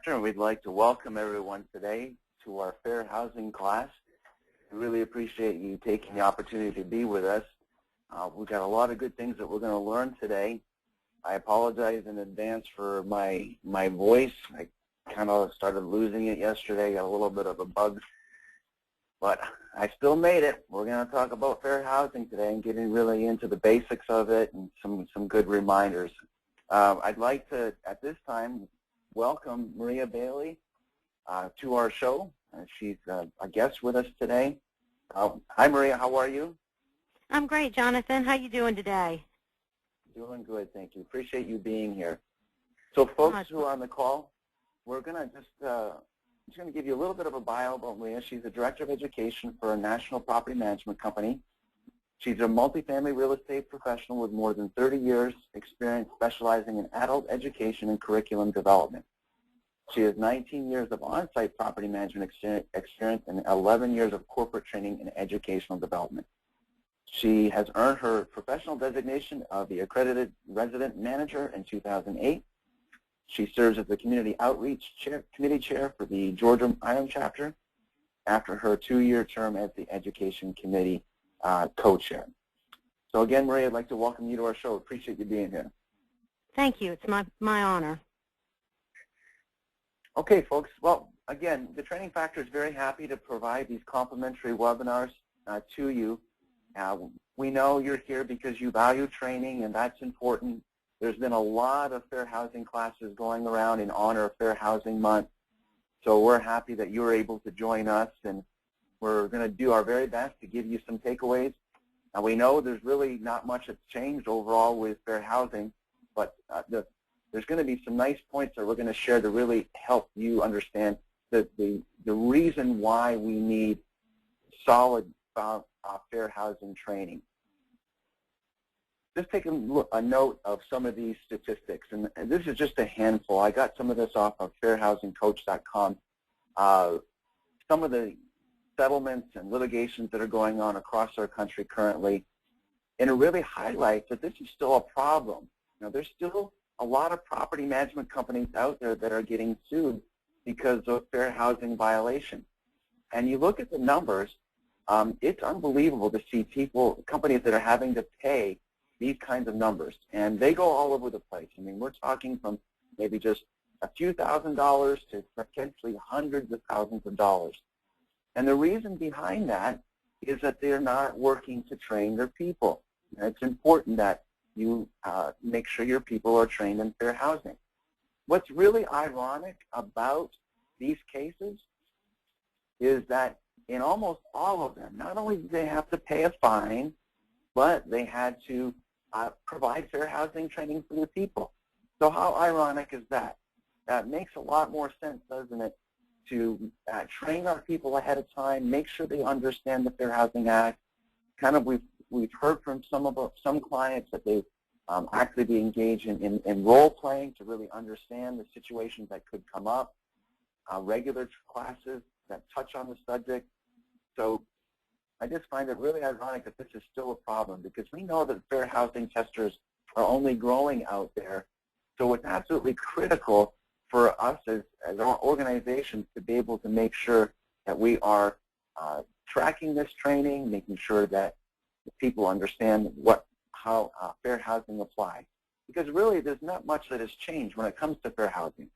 Chapter, and we'd like to welcome everyone today to our Fair Housing class. We really appreciate you taking the opportunity to be with us. We've got a lot of good things that we're going to learn today. I apologize in advance for my voice. I kind of started losing it yesterday, got a little bit of a bug, but I still made it. We're going to talk about fair housing today and getting really into the basics of it and some good reminders. I'd like to, at this time, welcome Maria Bailey to our show. She's a guest with us today. Hi, Maria. How are you? I'm great, Jonathan. How you doing today? Doing good, thank you. Appreciate you being here. So, folks who are on the call, we're going to just going to give you a little bit of a bio about Maria. She's the Director of Education for a national property management company. She's a multifamily real estate professional with more than 30 years experience specializing in adult education and curriculum development. She has 19 years of on-site property management experience and 11 years of corporate training and educational development. She has earned her professional designation of the Accredited Resident Manager in 2008. She serves as the Community Outreach Committee Chair for the Georgia Untitled Chapter after her 2-year term as the Education Committee co-chair. So again, Maria, I'd like to welcome you to our show. Appreciate you being here. Thank you. It's my honor. Okay, folks. Well, again, the Training Factor is very happy to provide these complimentary webinars to you. We know you're here because you value training, and that's important. There's been a lot of fair housing classes going around in honor of Fair Housing Month, so we're happy that you're able to join us, and we're going to do our very best to give you some takeaways. Now, we know there's really not much that's changed overall with fair housing, but there's going to be some nice points that we're going to share to really help you understand the reason why we need solid fair housing training. Just take a note of some of these statistics, and this is just a handful. I got some of this off of fairhousingcoach.com. Some of the settlements and litigations that are going on across our country currently, and it really highlights that this is still a problem. You know, there's still a lot of property management companies out there that are getting sued because of fair housing violation. And you look at the numbers, it's unbelievable to see companies that are having to pay these kinds of numbers, and they go all over the place. I mean, we're talking from maybe just a few $1,000s to potentially hundreds of thousands of dollars. And the reason behind that is that they're not working to train their people. And it's important that you make sure your people are trained in fair housing. What's really ironic about these cases is that in almost all of them, not only did they have to pay a fine, but they had to provide fair housing training for their people. So how ironic is that? That makes a lot more sense, doesn't it, to train our people ahead of time, make sure they understand the Fair Housing Act. Kind of we've heard from some clients that they actually be engaged in role playing to really understand the situations that could come up, regular classes that touch on the subject. So I just find it really ironic that this is still a problem, because we know that fair housing testers are only growing out there. So it's absolutely critical for us as our organizations to be able to make sure that we are tracking this training, making sure that people understand how fair housing applies. Because really there's not much that has changed when it comes to fair housing.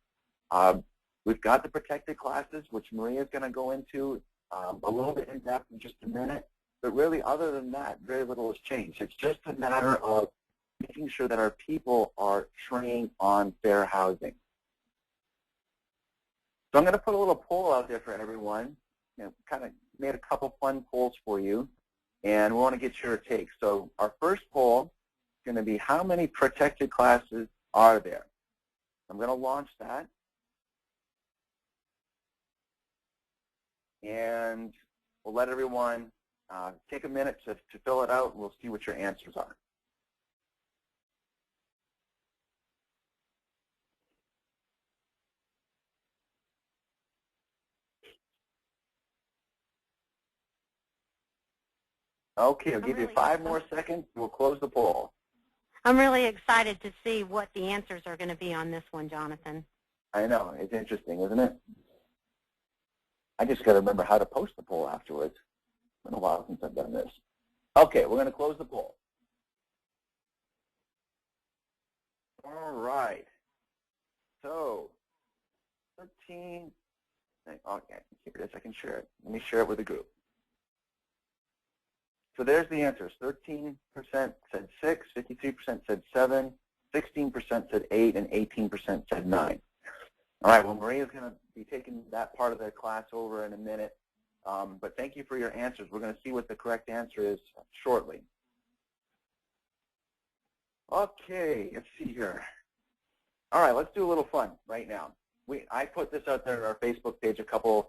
We've got the protected classes, which Maria is going to go into a little bit in depth in just a minute. But really, other than that, very little has changed. It's just a matter of making sure that our people are trained on fair housing. So I'm going to put a little poll out there for everyone. Kind of made a couple fun polls for you, and we want to get your take. So our first poll is going to be, how many protected classes are there? I'm going to launch that. And we'll let everyone take a minute to fill it out, and we'll see what your answers are. Okay, I'll give you 5 more seconds. We'll close the poll. I'm really excited to see what the answers are going to be on this one, Jonathan. I know. It's interesting, isn't it? I just got to remember how to post the poll afterwards. It's been a while since I've done this. Okay, we're going to close the poll. All right. So, 13. Okay, here it is. I can share it. Let me share it with the group. So there's the answers. 13% said 6, 53% said 7, 16% said 8, and 18% said 9. All right, well, Maria's going to be taking that part of the class over in a minute. But thank you for your answers. We're going to see what the correct answer is shortly. Okay, let's see here. All right, let's do a little fun right now. I put this out there on our Facebook page a couple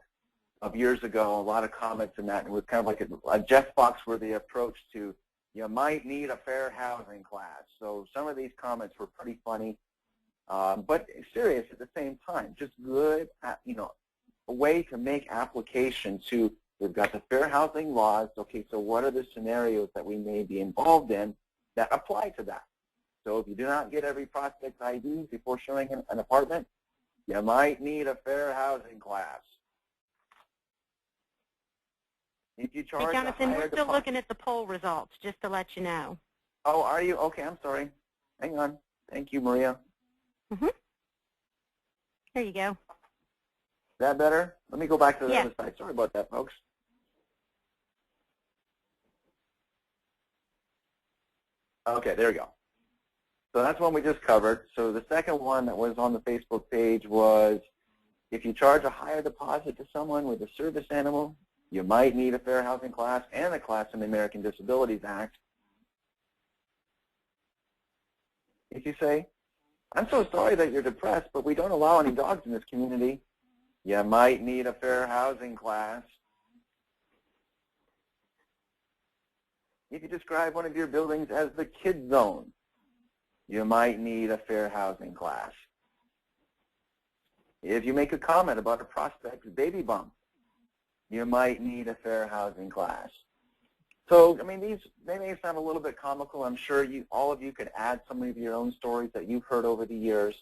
of years ago, a lot of comments in that, and it was kind of like a Jeff Foxworthy approach to, you might need a fair housing class. So some of these comments were pretty funny, but serious at the same time. Just good, a way to make application to, we've got the fair housing laws. Okay, so what are the scenarios that we may be involved in that apply to that? So if you do not get every prospect's ID before showing an apartment, you might need a fair housing class. If you charge Hey, Jonathan, we're still deposit, looking at the poll results, just to let you know. Oh, are you? Okay, I'm sorry. Hang on. Thank you, Maria. There you go. Is that better? Let me go back to the Yeah. other side. Sorry about that, folks. Okay, there we go. So that's one we just covered. So the second one that was on the Facebook page was, if you charge a higher deposit to someone with a service animal, you might need a fair housing class and a class in the American Disabilities Act. If you say, I'm so sorry that you're depressed, but we don't allow any dogs in this community, you might need a fair housing class. If you describe one of your buildings as the kid zone, you might need a fair housing class. If you make a comment about a prospect's baby bump, you might need a fair housing class. So, I mean, they may sound a little bit comical. I'm sure all of you could add some of your own stories that you've heard over the years.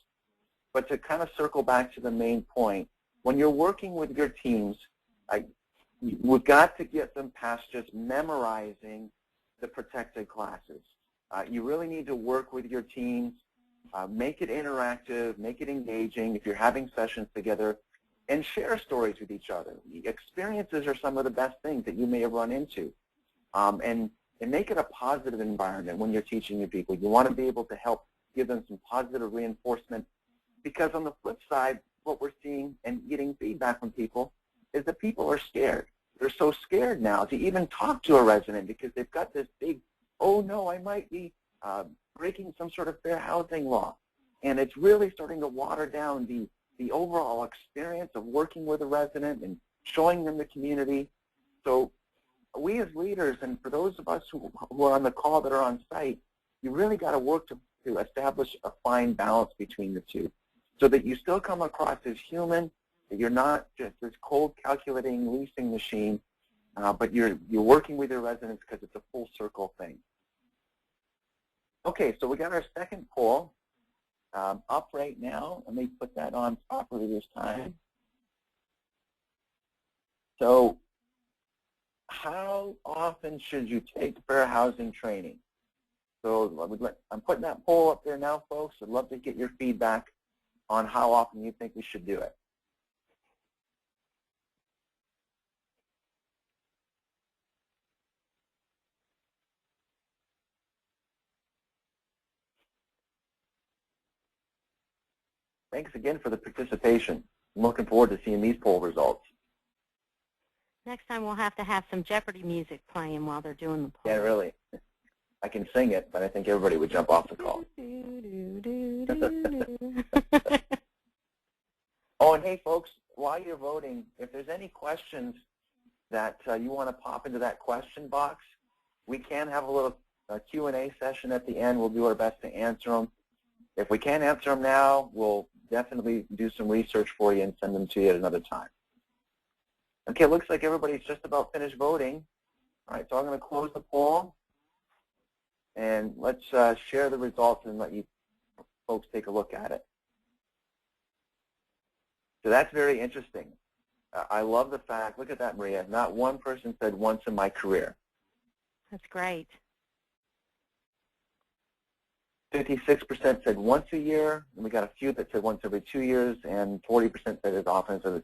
But to kind of circle back to the main point, when you're working with your teams, we've got to get them past just memorizing the protected classes. You really need to work with your teams, make it interactive, make it engaging if you're having sessions together, and share stories with each other. Experiences are some of the best things that you may have run into. And make it a positive environment when you're teaching your people. You want to be able to help give them some positive reinforcement, because on the flip side, what we're seeing and getting feedback from people is that people are scared. They're so scared now to even talk to a resident because they've got this big, oh no, I might be breaking some sort of fair housing law. And it's really starting to water down the overall experience of working with a resident and showing them the community. So we as leaders, and for those of us who are on the call that are on site, you really got to work to establish a fine balance between the two so that you still come across as human, that you're not just this cold calculating leasing machine, but you're working with your residents because it's a full circle thing. Okay, so we got our second poll up right now. Let me put that on properly this time. So how often should you take fair housing training? So I'm putting that poll up there now, folks. I'd love to get your feedback on how often you think we should do it. Thanks again for the participation. I'm looking forward to seeing these poll results. Next time we'll have to have some Jeopardy music playing while they're doing the poll. Yeah, really. I can sing it, but I think everybody would jump off the call. Oh, and hey, folks, while you're voting, if there's any questions that you want to pop into that question box, we can have a little Q&A session at the end. We'll do our best to answer them. If we can't answer them now, we'll definitely do some research for you and send them to you at another time. Okay, it looks like everybody's just about finished voting. All right, so I'm going to close the poll, and let's share the results and let you folks take a look at it. So that's very interesting. I love the fact, look at that, Maria, not one person said once in my career. That's great. 56% said once a year, and we got a few that said once every 2 years, and 40% said as often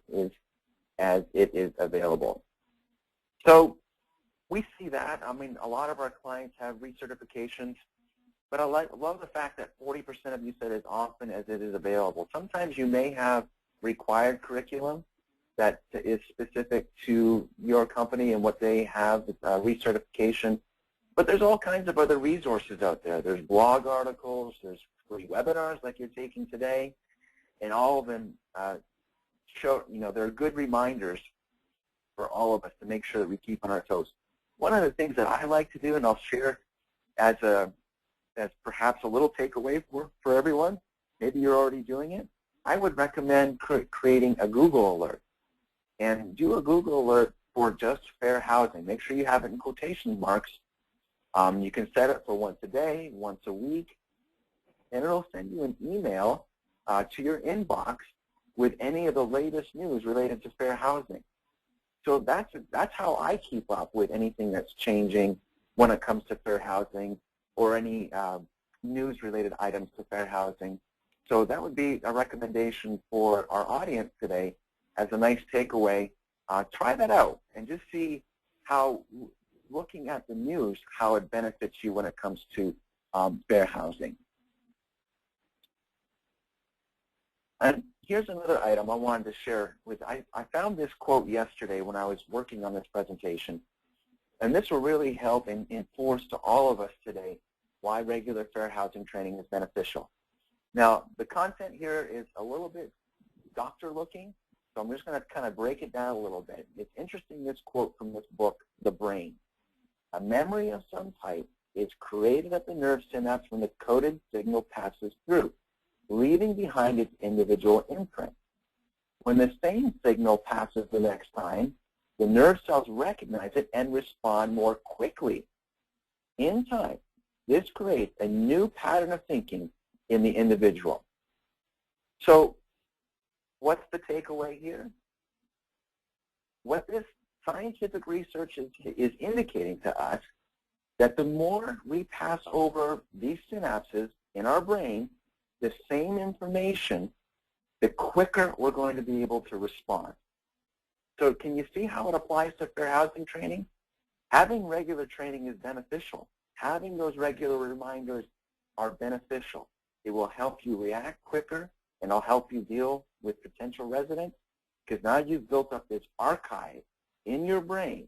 as it is available. So we see that. I mean, a lot of our clients have recertifications, but I love the fact that 40% of you said as often as it is available. Sometimes you may have required curriculum that is specific to your company and what they have, recertification. But there's all kinds of other resources out there. There's blog articles, there's free webinars like you're taking today, and all of them show, they're good reminders for all of us to make sure that we keep on our toes. One of the things that I like to do, and I'll share as perhaps a little takeaway for everyone, maybe you're already doing it, I would recommend creating a Google alert. And do a Google alert for just fair housing. Make sure you have it in quotation marks. You can set it for once a day, once a week, and it'll send you an email to your inbox with any of the latest news related to fair housing. So that's how I keep up with anything that's changing when it comes to fair housing or any news-related items to fair housing. So that would be a recommendation for our audience today as a nice takeaway. Try that out and just see how looking at the news, how it benefits you when it comes to fair housing. And here's another item I wanted to share with. I found this quote yesterday when I was working on this presentation, and this will really help and enforce to all of us today why regular fair housing training is beneficial. Now, the content here is a little bit doctor-looking, so I'm just going to kind of break it down a little bit. It's interesting, this quote from this book, The Brain. A memory of some type is created at the nerve synapse when the coded signal passes through, leaving behind its individual imprint. When the same signal passes the next time, the nerve cells recognize it and respond more quickly. In time, this creates a new pattern of thinking in the individual. So what's the takeaway here? What this scientific research is indicating to us that the more we pass over these synapses in our brain, the same information, the quicker we're going to be able to respond. So can you see how it applies to fair housing training? Having regular training is beneficial. Having those regular reminders are beneficial. It will help you react quicker, and it'll help you deal with potential residents, because now you've built up this archive in your brain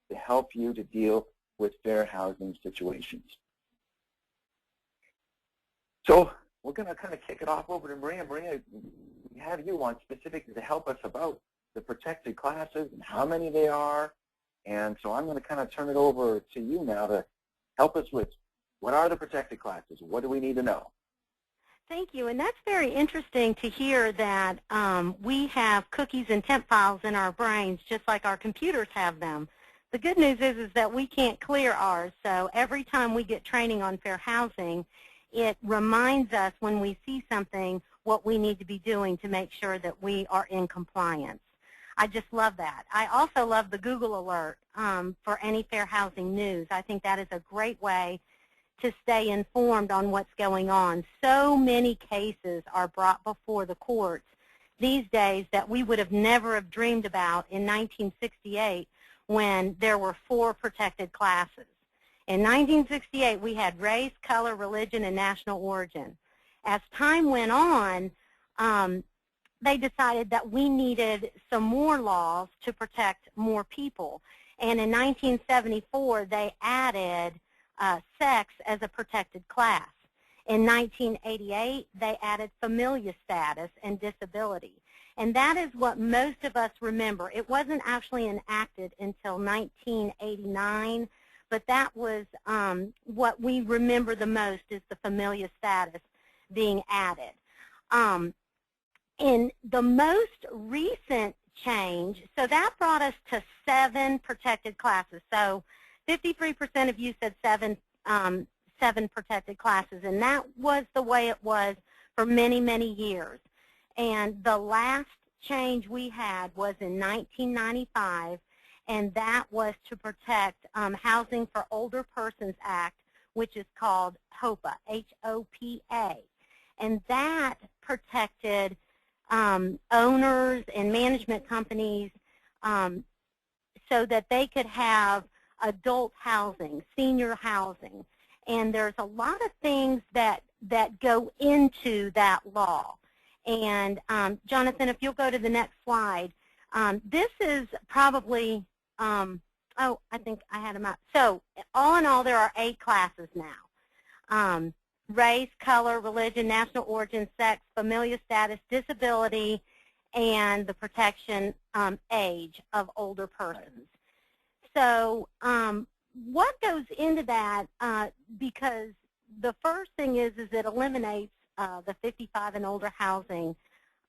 to help you to deal with fair housing situations. So we're going to kind of kick it off over to Maria. Maria, we have you on specifically to help us about the protected classes and how many they are. And so I'm going to kind of turn it over to you now to help us with what are the protected classes? What do we need to know? Thank you, and that's very interesting to hear that we have cookies and temp files in our brains just like our computers have them. The good news is that we can't clear ours, so every time we get training on fair housing, it reminds us when we see something what we need to be doing to make sure that we are in compliance. I just love that. I also love the Google alert for any fair housing news. I think that is a great way to stay informed on what's going on. So many cases are brought before the courts these days that we would have never have dreamed about in 1968 when there were 4 protected classes. In 1968, we had race, color, religion, and national origin. As time went on, they decided that we needed some more laws to protect more people. And in 1974, they added sex as a protected class. In 1988, they added familial status and disability. And that is what most of us remember. It wasn't actually enacted until 1989, but that was what we remember the most is the familial status being added. In the most recent change, so that brought us to 7 protected classes. So 53% of you said 7 protected classes, and that was the way it was for many, many years. And the last change we had was in 1995, and that was to protect Housing for Older Persons Act, which is called HOPA, H-O-P-A. And that protected owners and management companies so that they could have adult housing, senior housing. And there's a lot of things that go into that law. And Jonathan, if you'll go to the next slide, this is probably, oh, I think I had them up. So all in all, there are 8 classes now. Race, color, religion, national origin, sex, familial status, disability, and the protection age of older persons. So what goes into that, because the first thing is it eliminates the 55 and older housing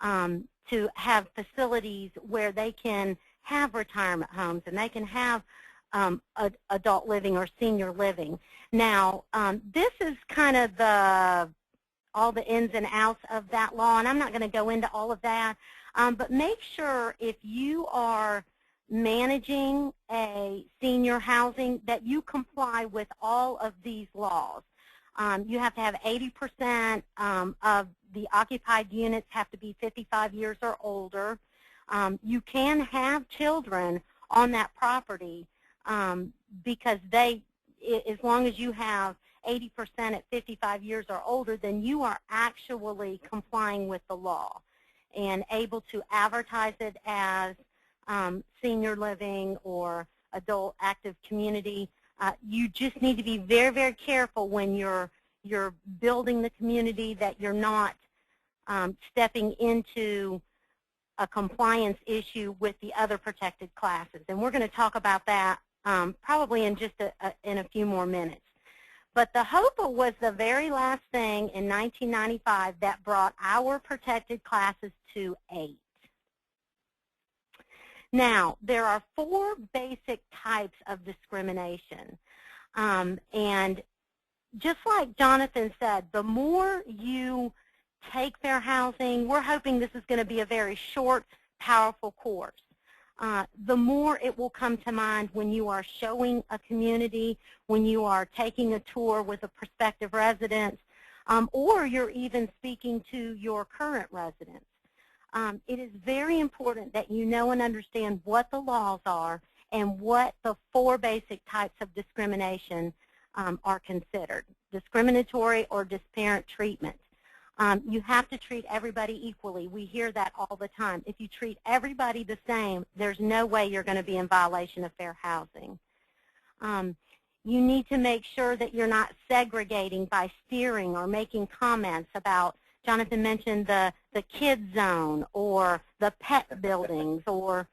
to have facilities where they can have retirement homes and they can have adult living or senior living. Now, this is kind of all the ins and outs of that law, and I'm not going to go into all of that, but make sure if you are managing a senior housing that you comply with all of these laws. You have to have 80% of the occupied units have to be 55 years or older. You can have children on that property because as long as you have 80% at 55 years or older, then you are actually complying with the law and able to advertise it as senior living or adult active community. You just need to be very, very careful when you're building the community that you're not stepping into a compliance issue with the other protected classes. And we're going to talk about that probably in just in a few more minutes. But the HOPA was the very last thing in 1995 that brought our protected classes to 8. Now, there are 4 basic types of discrimination. And just like Jonathan said, the more you take fair housing, we're hoping this is going to be a very short, powerful course. The more it will come to mind when you are showing a community, when you are taking a tour with a prospective resident, or you're even speaking to your current residents. It is very important that you know and understand what the laws are and what the 4 basic types of discrimination are considered. Discriminatory or disparate treatment. You have to treat everybody equally. We hear that all the time. If you treat everybody the same, there's no way you're going to be in violation of fair housing. You need to make sure that you're not segregating by steering or making comments about, Jonathan mentioned the kid zone or the pet buildings or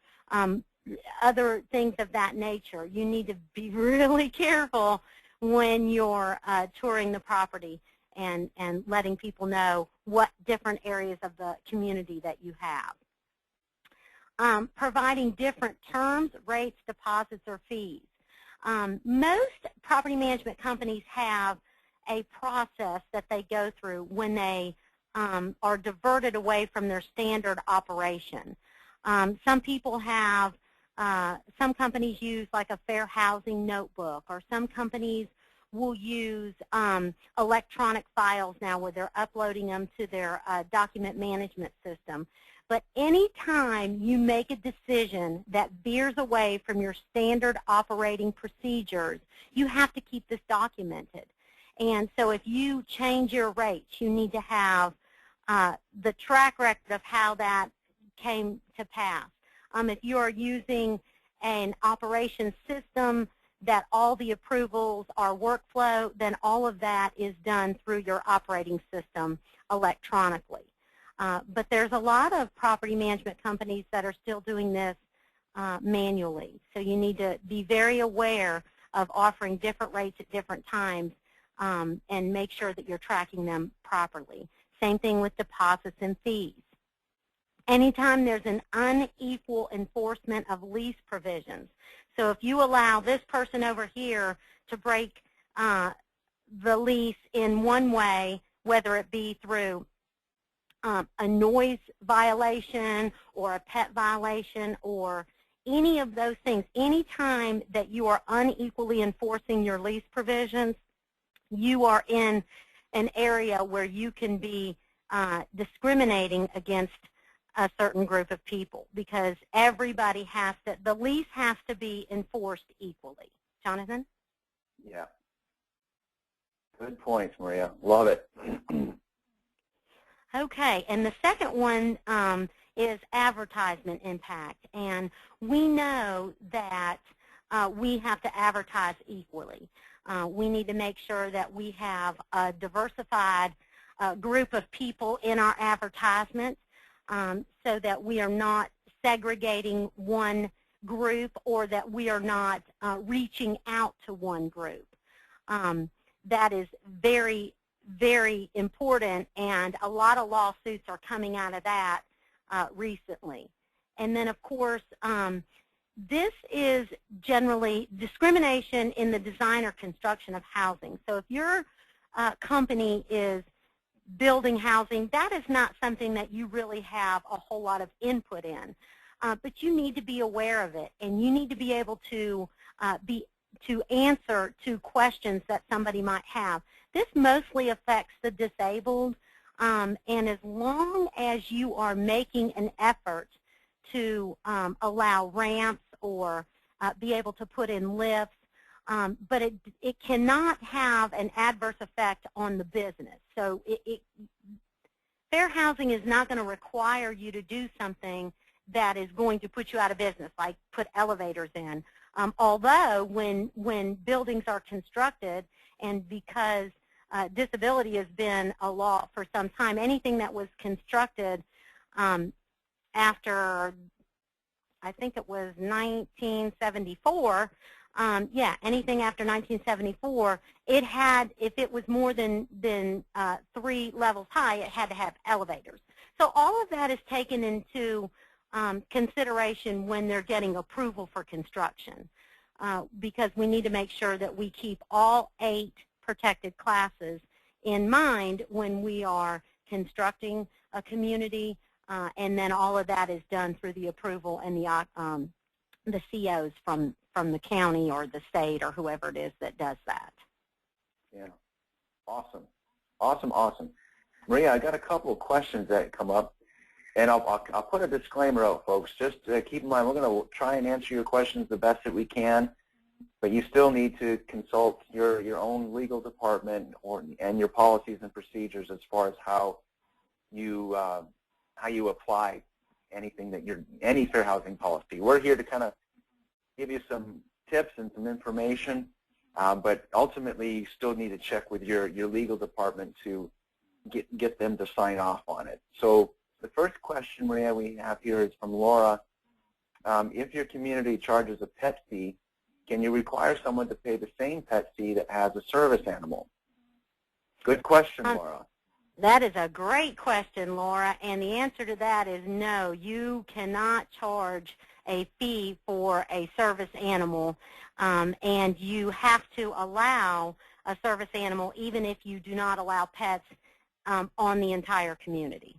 other things of that nature. You need to be really careful when you're touring the property and letting people know what different areas of the community that you have. Providing different terms, rates, deposits, or fees. Most property management companies have a process that they go through when they are diverted away from their standard operation. Some people have, some companies use like a fair housing notebook, or some companies will use electronic files now where they're uploading them to their document management system. But anytime you make a decision that veers away from your standard operating procedures, you have to keep this documented. And so if you change your rates, you need to have the track record of how that came to pass. If you are using an operations system that all the approvals are workflow, then all of that is done through your operating system electronically. But there's a lot of property management companies that are still doing this manually. So you need to be very aware of offering different rates at different times and make sure that you're tracking them properly. Same thing with deposits and fees. Anytime there's an unequal enforcement of lease provisions. So if you allow this person over here to break the lease in one way, whether it be through a noise violation or a pet violation or any of those things, any time that you are unequally enforcing your lease provisions, you are in an area where you can be discriminating against a certain group of people, because everybody has to, the lease has to be enforced equally. Jonathan? Yeah. Good points, Maria. Love it. Okay, and the second one is advertisement impact. And we know that we have to advertise equally. We need to make sure that we have a diversified group of people in our advertisements so that we are not segregating one group or that we are not reaching out to one group. That is very, very important, and a lot of lawsuits are coming out of that recently. And then, of course, this is generally discrimination in the design or construction of housing. So if your company is building housing, that is not something that you really have a whole lot of input in. But you need to be aware of it, and you need to be able to answer to questions that somebody might have. This mostly affects the disabled, and as long as you are making an effort to allow ramps or be able to put in lifts, but it cannot have an adverse effect on the business. So fair housing is not going to require you to do something that is going to put you out of business, like put elevators in. Although when buildings are constructed, and because disability has been a law for some time, anything that was constructed after, I think it was 1974, anything after 1974, it had, if it was more than 3 levels high, it had to have elevators. So all of that is taken into consideration when they're getting approval for construction, because we need to make sure that we keep all 8 protected classes in mind when we are constructing a community, and then all of that is done through the approval and the COs from the county or the state or whoever it is that does that. Yeah, awesome, awesome, awesome. Maria, I got a couple of questions that come up. And I'll put a disclaimer out, folks. Just keep in mind, we're going to try and answer your questions the best that we can, but you still need to consult your own legal department and your policies and procedures as far as how you apply anything that any fair housing policy. We're here to kind of give you some tips and some information, but ultimately you still need to check with your legal department to get them to sign off on it. So the first question, Maria, we have here is from Laura. If your community charges a pet fee, can you require someone to pay the same pet fee that has a service animal? Good question, Laura. That is a great question, Laura, and the answer to that is no. You cannot charge a fee for a service animal, and you have to allow a service animal even if you do not allow pets on the entire community.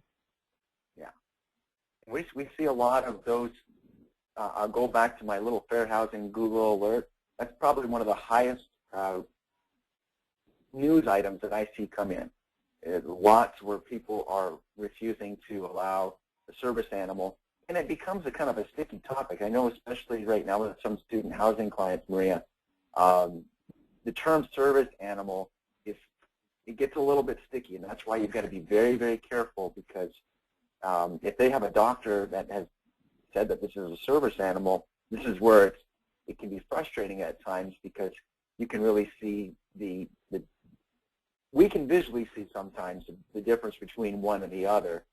We see a lot of those. I'll go back to my little fair housing Google alert. That's probably one of the highest news items that I see come in. Lots where people are refusing to allow a service animal, and it becomes a kind of a sticky topic. I know especially right now with some student housing clients, Maria, the term service animal, it gets a little bit sticky, and that's why you've got to be very, very careful, because if they have a doctor that has said that this is a service animal, this is where it can be frustrating at times, because you can really see we can visually see sometimes the difference between one and the other,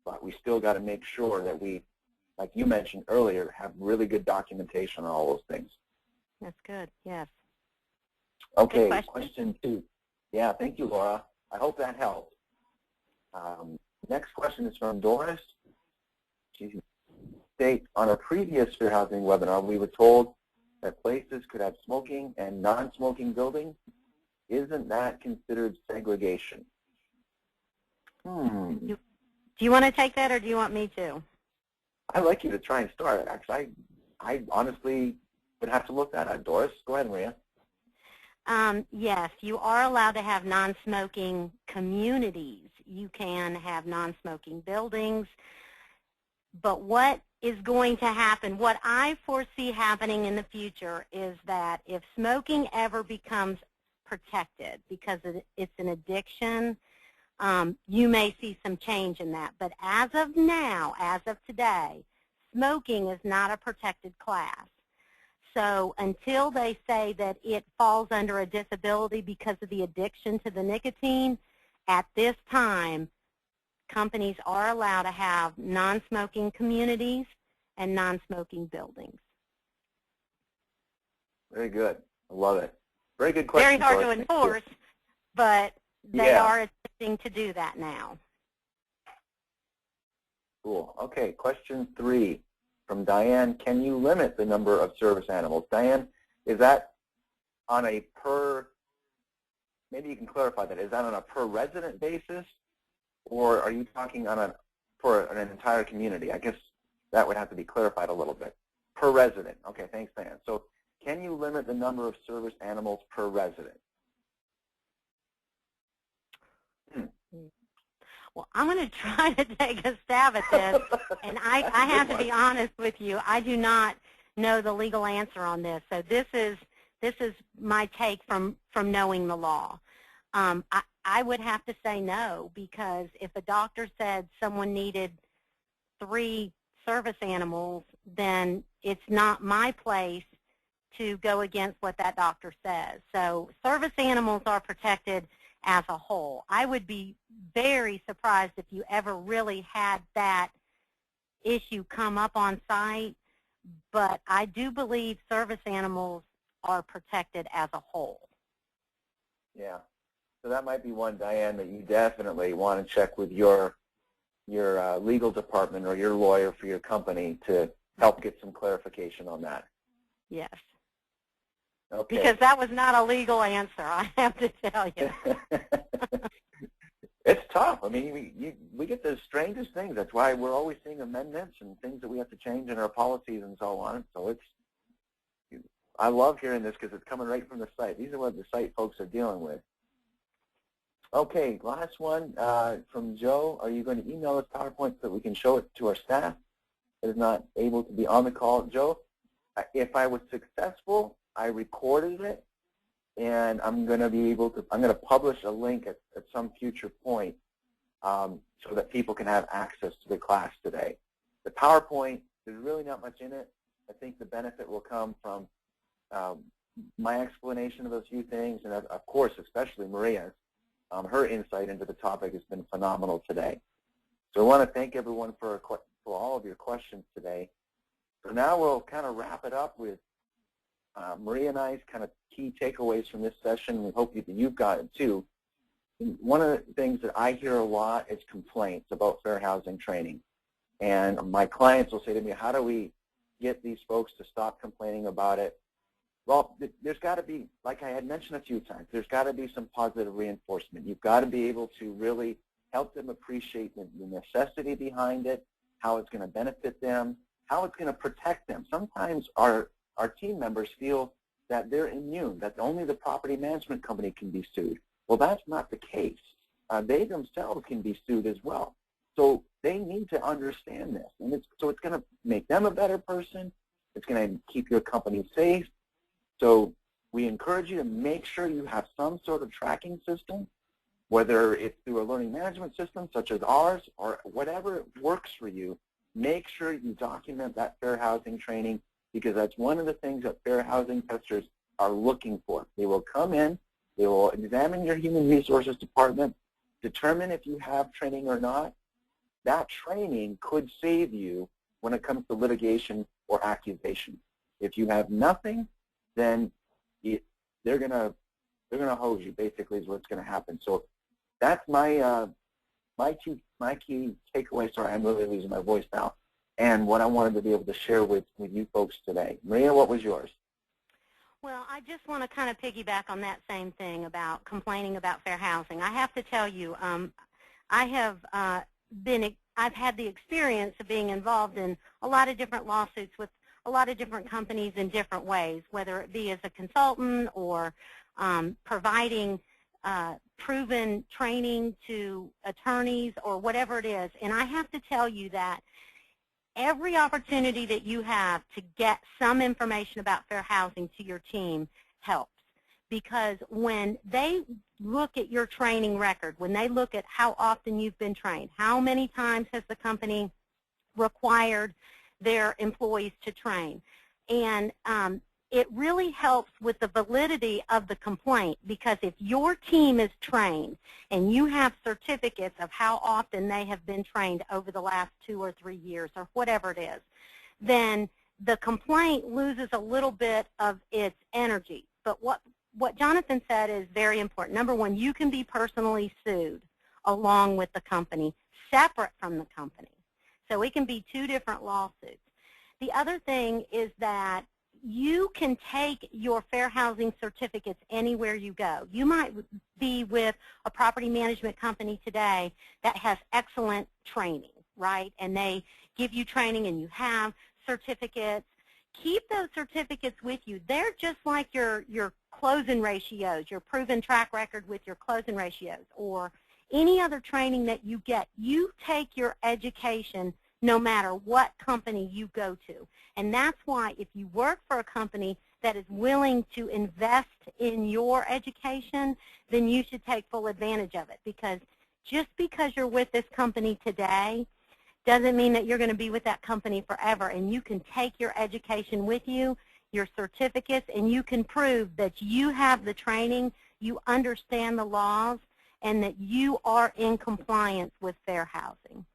but we still got to make sure that we, like you mentioned earlier, have really good documentation on all those things. That's good, yes. Okay, question 2. Yeah, thank you, Laura. I hope that helped. Next question is from Doris. She states, on a previous fair housing webinar, we were told that places could have smoking and non-smoking buildings. Isn't that considered segregation? Do Do you want to take that, or do you want me to? I'd like you to try and start it. Actually, I honestly would have to look that up. Doris, go ahead, Maria. Yes, you are allowed to have non-smoking communities. You can have non-smoking buildings. But what is going to happen, what I foresee happening in the future is that if smoking ever becomes protected because it's an addiction, you may see some change in that. But as of now, as of today, smoking is not a protected class. So until they say that it falls under a disability because of the addiction to the nicotine, at this time, companies are allowed to have non-smoking communities and non-smoking buildings. Very good. I love it. Very good question. Very hard to enforce, but they are attempting to do that now. Cool. Okay, question 3 from Diane. Can you limit the number of service animals? Diane, is that on a per, maybe you can clarify that, is that on a per resident basis, or are you talking on for an entire community? I guess that would have to be clarified a little bit. Per resident. Okay, thanks, Diane. So can you limit the number of service animals per resident? Well, I'm going to try to take a stab at this, and I have to be honest with you. I do not know the legal answer on this, so this is my take from knowing the law. I would have to say no, because if a doctor said someone needed 3 service animals, then it's not my place to go against what that doctor says. So service animals are protected as a whole. I would be very surprised if you ever really had that issue come up on site, but I do believe service animals are protected as a whole. Yeah. So that might be one, Diane, that you definitely want to check with your legal department or your lawyer for your company to help get some clarification on that. Yes. Okay. Because that was not a legal answer, I have to tell you. It's tough. I mean, we get the strangest things. That's why we're always seeing amendments and things that we have to change in our policies and so on. So I love hearing this because it's coming right from the site. These are what the site folks are dealing with. Okay, last one from Joe. Are you going to email us PowerPoint so that we can show it to our staff that is not able to be on the call? Joe, if I was successful, I recorded it, and I'm going to publish a link at some future point so that people can have access to the class today. The PowerPoint, there's really not much in it. I think the benefit will come from my explanation of a few things, and of course, especially Maria's. Her insight into the topic has been phenomenal today. So I want to thank everyone for all of your questions today. So now we'll kind of wrap it up with Maria and I's kind of key takeaways from this session. We hope that you've got it too. One of the things that I hear a lot is complaints about fair housing training. And my clients will say to me, how do we get these folks to stop complaining about it? Well, there's got to be, like I had mentioned a few times, there's got to be some positive reinforcement. You've got to be able to really help them appreciate the necessity behind it, how it's going to benefit them, how it's going to protect them. Sometimes our team members feel that they're immune, that only the property management company can be sued. Well, that's not the case. They themselves can be sued as well. So they need to understand this. And it's going to make them a better person. It's going to keep your company safe. So we encourage you to make sure you have some sort of tracking system, whether it's through a learning management system such as ours or whatever works for you. Make sure you document that fair housing training, because that's one of the things that fair housing testers are looking for. They will come in, they will examine your human resources department, determine if you have training or not. That training could save you when it comes to litigation or accusation. If you have nothing, then they're gonna hose you. Basically, is what's going to happen. So that's my key takeaway. Sorry, I'm really losing my voice now. And what I wanted to be able to share with you folks today. Maria, what was yours? Well, I just want to kind of piggyback on that same thing about complaining about fair housing. I have to tell you, I have been I've had the experience of being involved in a lot of different lawsuits with a lot of different companies in different ways, whether it be as a consultant or providing proven training to attorneys or whatever it is. And I have to tell you that every opportunity that you have to get some information about fair housing to your team helps. Because when they look at your training record, when they look at how often you've been trained, how many times has the company required their employees to train, and it really helps with the validity of the complaint, because if your team is trained and you have certificates of how often they have been trained over the last 2 or 3 years or whatever it is, then the complaint loses a little bit of its energy. But what Jonathan said is very important. Number one, you can be personally sued along with the company, separate from the company. So it can be 2 different lawsuits. The other thing is that you can take your fair housing certificates anywhere you go. You might be with a property management company today that has excellent training, right? And they give you training and you have certificates. Keep those certificates with you. They're just like your closing ratios, your proven track record with your closing ratios, or any other training that you get. You take your education no matter what company you go to. And that's why if you work for a company that is willing to invest in your education, then you should take full advantage of it. Because just because you're with this company today doesn't mean that you're going to be with that company forever. And you can take your education with you, your certificates, and you can prove that you have the training, you understand the laws, and that you are in compliance with fair housing.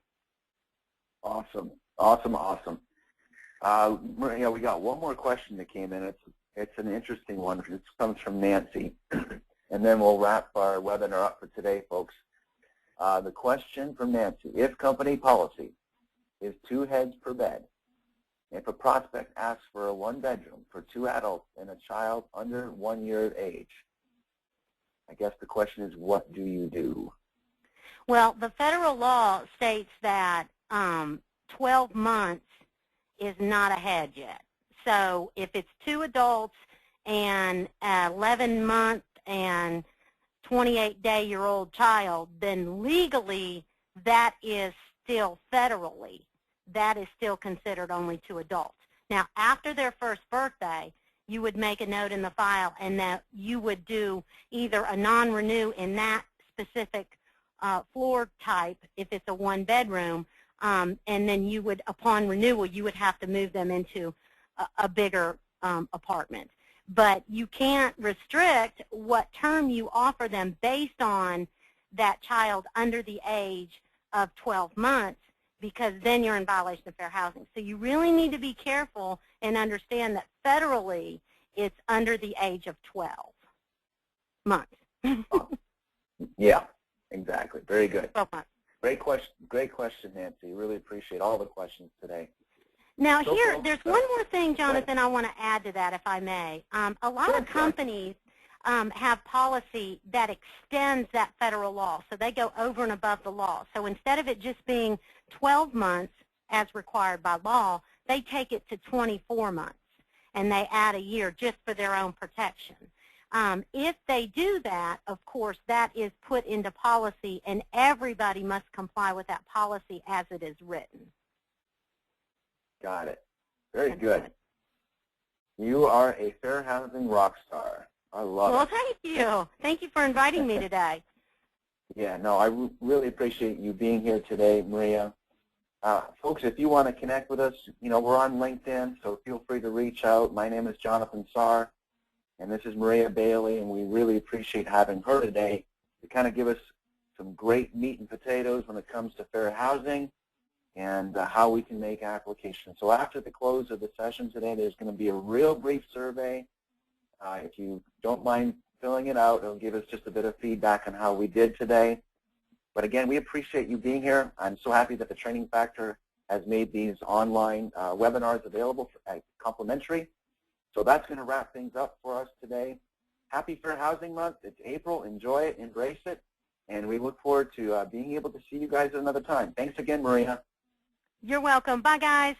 Awesome, awesome, awesome. Maria, we got one more question that came in. It's an interesting one. It comes from Nancy, and then we'll wrap our webinar up for today, folks. The question from Nancy: if company policy is 2 heads per bed, if a prospect asks for a 1-bedroom for 2 adults and a child under 1 year of age, I guess the question is, what do you do? Well, the federal law states that 12 months is not a head yet. So if it's 2 adults and an 11-month and 28-day-old child, then legally that is still federally, that is still considered only 2 adults. Now, after their first birthday, you would make a note in the file, and that you would do either a non-renew in that specific floor type if it's a 1-bedroom, and then you would, upon renewal, you would have to move them into a bigger apartment. But you can't restrict what term you offer them based on that child under the age of 12 months, because then you're in violation of fair housing. So you really need to be careful and understand that federally it's under the age of 12 months. Yeah, exactly. Very good. 12 months. Great question, Nancy. Really appreciate all the questions today. Now there's one more thing, Jonathan, I want to add to that, if I may. A lot of companies have policy that extends that federal law, so they go over and above the law. So instead of it just being 12 months as required by law, they take it to 24 months, and they add a year just for their own protection. If they do that, of course, that is put into policy, and everybody must comply with that policy as it is written. Got it. Very good. You are a fair housing rock star. I love it. Well, thank you. Thank you for inviting me today. Yeah, no, I really appreciate you being here today, Maria. Folks, if you want to connect with us, you know, we're on LinkedIn, so feel free to reach out. My name is Jonathan Saar, and this is Maria Bailey, and we really appreciate having her today to kind of give us some great meat and potatoes when it comes to fair housing and how we can make applications. So after the close of the session today, there's going to be a real brief survey. If you don't mind filling it out, it'll give us just a bit of feedback on how we did today. But again, we appreciate you being here. I'm so happy that the Training Factor has made these online webinars available complimentary. So that's going to wrap things up for us today. Happy Fair Housing Month. It's April. Enjoy it. Embrace it. And we look forward to being able to see you guys another time. Thanks again, Maria. You're welcome. Bye, guys.